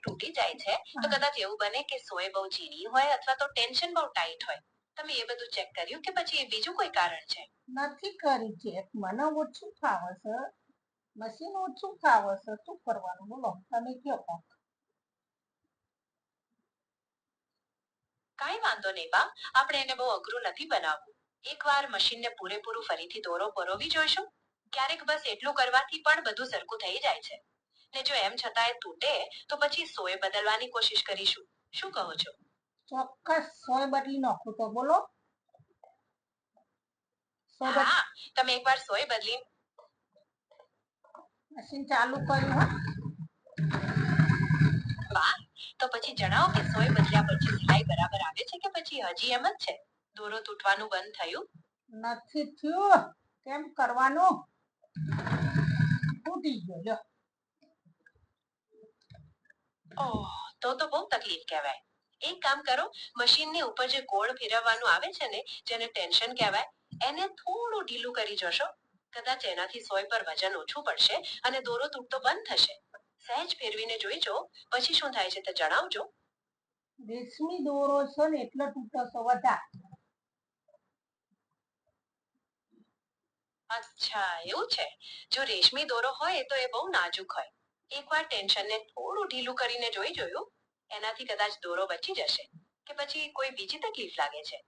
તૂટી જાય છે તો કદાચ એવું બને કે સોય બહુ ઝીણી હોય અથવા તો ટેન્શન બહુ ટાઈટ હોય. તમે એ બધું ચેક કર્યું કે પછી બીજું કોઈ કારણ છે? નથી કર્યું ચેક. મને ઓછું ફાવે છે, મશીન ઓછું ફાવે છે. શું કરવાનું બોલો, તમે કયો. કાંઈ વાંધો નહીં બા, આપણે એને બહુ અઘરું નથી બનાવવું. એકવાર મશીનને પૂરેપૂરું ફરીથી દોરો પરોવી જોઈશું. ક્યારેક બસ એટલું કરવાથી પણ બધું સરખું થઈ જાય છે. ને જો એમ છતાંય તૂટે તો પછી સોય બદલવાની કોશિશ કરીશું. શું કહો છો? ચોક્કસ સોય બદલી નાખું તો બોલો. હા, તમે એકવાર સોય બદલી મશીન ચાલુ કર્યું હો. વાહ, તો પછી જણાવો કે સોય બદલ્યા પછી સિલાઈ બરાબર આવે છે કે પછી હજી એમ જ છે? દોરો તૂટવાનું બંધ થયું? નથી થયું. કેમ કરવાનું? તૂટી ગયો લ્યો. ઓહ, તો બહુ તકલીફ કહેવાય. એક કામ કરો, મશીનની ઉપર જે ગોળ ફેરવવાનું આવે છે ને, જેને ટેન્શન કહેવાય, એને થોડું ઢીલું કરી જોશો. કદાચ એનાથી સોય પર વજન ઓછું પડશે અને દોરો તૂટતો બંધ થશે. સહેજ ફેરવીને જોઈજો, પછી શું થાય છે તે જણાવજો. રેશમી દોરો છે ને એટલે તૂટો છો વધારે. અચ્છા, એવું છે. જો રેશમી દોરો હોય તો એ બહુ નાજુક હોય. એકવાર ટેન્શનને થોડું ઢીલું કરીને જોઈ જોયું, એનાથી કદાચ દોરો બચી જશે. કે પછી કોઈ બીજી તકલીફ લાગે છે?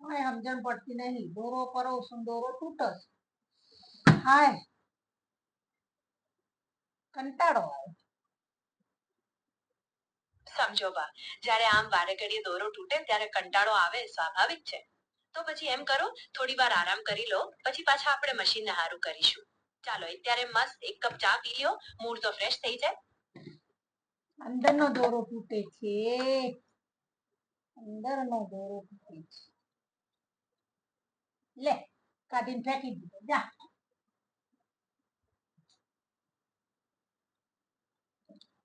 કઈ સમજણ પડતી નહીં. દોરો પરોશું દોરો તૂટસ. હાય, કંટાળો આવે. સમજો બા, જ્યારે આમ વારે ઘડીએ દોરો તૂટે ત્યારે કંટાળો આવે, સ્વાભાવિક છે. તો પછી એમ કરો, થોડી વાર આરામ કરી લો, પછી પાછા આપણે મશીનને હારું કરીશું. ચાલો અત્યારે મસ્ત એક કપ ચા પી લ્યો, મૂડ તો ફ્રેશ થઈ જાય. અંદરનો દોરો તૂટે છે. અંદરનો દોરો તૂટે છે. લે, કાઢીને ફેંકી દીધો. જા.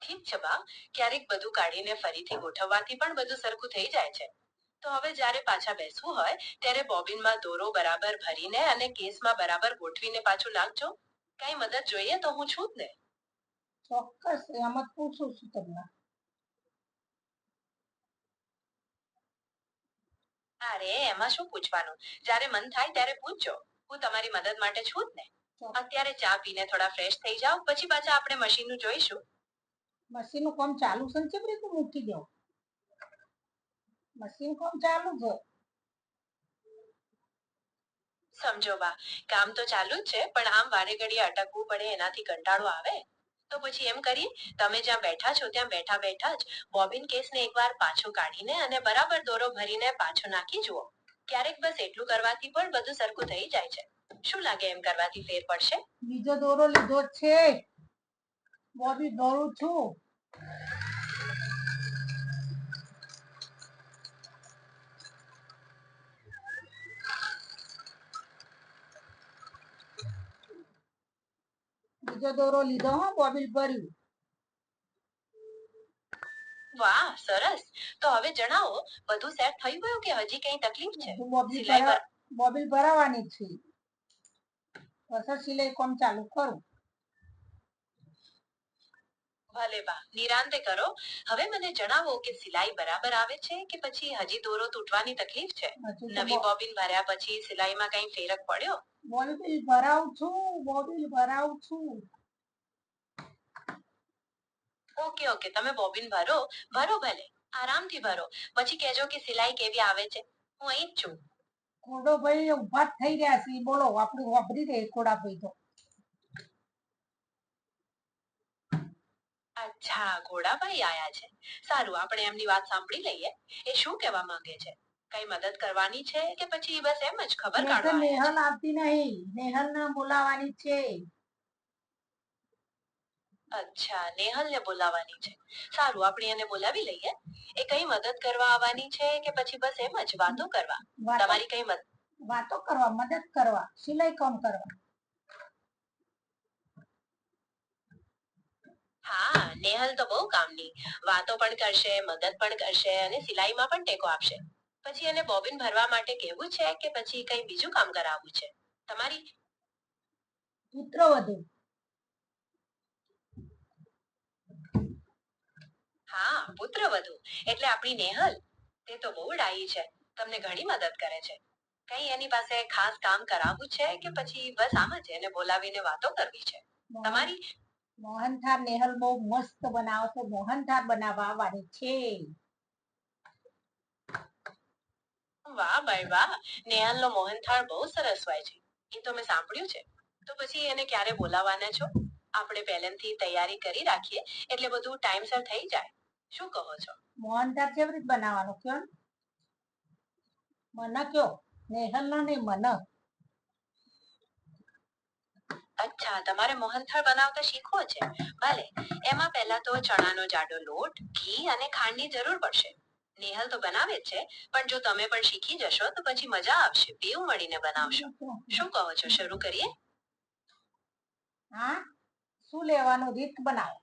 ઠીક છે બા, ક્યારેક બધું કાઢીને ફરીથી ગોઠવવાથી પણ બધું સરખું થઈ જાય છે. તો હવે જ્યારે પાછા બેસવું હોય ત્યારે બોબિનમાં દોરો બરાબર ભરીને અને કેસમાં બરાબર ગોઠવીને પાછું નાખજો. કઈ મદદ જોઈએ તો હું છું જ ને. ચોક્કસ એમ જ પૂછું છું તમને. અરે એમાં શું પૂછવાનું, જ્યારે મન થાય ત્યારે પૂછજો. હું તમારી મદદ માટે છું જ ને. અત્યારે ચા પીને થોડા ફ્રેશ થઈ જાઓ, પછી પાછા આપણે મશીનનું જોઈશું. મશીન નું કામ ચાલુ છે ને કેમ રીતે મૂકી દો? મશીન કામ ચાલુ છે. સમજો બા, કામ તો ચાલુ જ છે, પણ આમ વારે ઘડીએ અટકવું પડે એનાથી કંટાળો આવે. તો પછી એમ કરીએ, તમે જ્યાં બેઠા છો ત્યાં બેઠા બેઠા જ બોબિન કેસને એકવાર પાછો કાઢીને અને બરાબર દોરો ભરીને પાછો નાખી જુઓ. ક્યારેક બસ એટલું કરવાથી પણ બધું સરખું થઈ જાય છે. શું લાગે એમ કરવાથી ફેર પડશે? બીજો દોરો લીધો છે. બોબી દોરું છું. બીજો દોરો લીધો હો, બોબીલ ભર્યું. વાહ, સરસ. તો હવે જણાવો, બધું સેટ થઈ ગયું કે હજી કઈ તકલીફ છે? બોબીલ સિલાઈ પર બોબીલ ભરાવાની છે. પછી સિલાઈ કામ ચાલુ કરું. ભલે બા, નિરાંતે કરો. હવે મને જણાવો કે સિલાઈ બરાબર આવે છે કે પછી હજી દોરો તૂટવાની તકલીફ છે? નવી બોબિન ભર્યા પછી સિલાઈમાં કઈ ફેરક પડ્યો? બોબીલ ભરાવું છું. બોબીલ ભરાવું છું. ઓકે ઓકે, તમે બોબિન ભરો ભરો, ભલે આરામથી ભરો. પછી કહેજો કે સિલાઈ કેવી આવે છે. હું અહીં જ છું. ખોડો ભાઈ ઉભા જ થઈ ગયા છે. બોલો, આપણું વાપરી દે ખોડા ભાઈ તો. અચ્છા, ઘોડાભાઈ આયા છે. સારું, આપણે એમની વાત સાંભળી લઈએ. એ શું કહેવા માંગે છે? કઈ મદદ કરવાની છે કે પછી બસ એમ જ ખબર કાઢવા આયા છે? નેહલ આવતી નહીં. નેહલ ને બોલાવાની છે. અચ્છા, નેહલને બોલાવાની છે. સારું, આપણે એને બોલાવી લઈએ. એ કઈ મદદ કરવા આવવાની છે કે પછી બસ એમ જ વાતો કરવા? તમારી કઈ વાતો કરવા, મદદ કરવા, સિલાઈ કામ કરવા. હા, નેહલ તો બહુ કામની. વાતો પણ કરશે, મદદ પણ કરશે અને સિલાઈમાં પણ ટેકો આપશે. પછી એને બોબિન ભરવા માટે કહેવું છે કે પછી કઈ બીજું કામ કરાવવું છે? તમારી પુત્રવધુ. હા, પુત્રવધુ એટલે આપણી નેહલ. તે તો બહુ ડાયી છે, તમને ઘણી મદદ કરે છે. કઈ એની પાસે ખાસ કામ કરાવવું છે કે પછી બસ આમ જ એને બોલાવીને વાતો કરવી છે? તમારી મોહનથાળ નેહલ બહુ મસ્ત બનાવે છે, મોહનથાળ બનાવવા આવવાની છે. વાહ ભાઈ વાહ, નેહાલનો મોહનથાળ બહુ સરસ હોય છે. એ તો મેં સાંભળ્યું છે. તો પછી એને ક્યારે બોલાવવાના છો? આપણે પહેલેથી તૈયારી કરી રાખીએ એટલે બધું ટાઈમસર થઈ જાય. શું કહો છો? મોહનથાળ કેવી રીતે બનાવવાનો કયો ને? મને કયો, નેહલ નો નહીં મને. અચ્છા, તમારે મોહનથાળ બનાવતા શીખવો છે. ભલે, એમાં પહેલા તો ચણાનો જાડો લોટ, ઘી અને ખાંડની જરૂર પડશે. નેહલ તો બનાવે જ છે, પણ જો તમે પણ શીખી જશો તો પછી મજા આવશે. બેઉ મળીને બનાવશો. શું કહો છો, શરૂ કરીએ? હા, શું લેવાનું રીત બનાવો.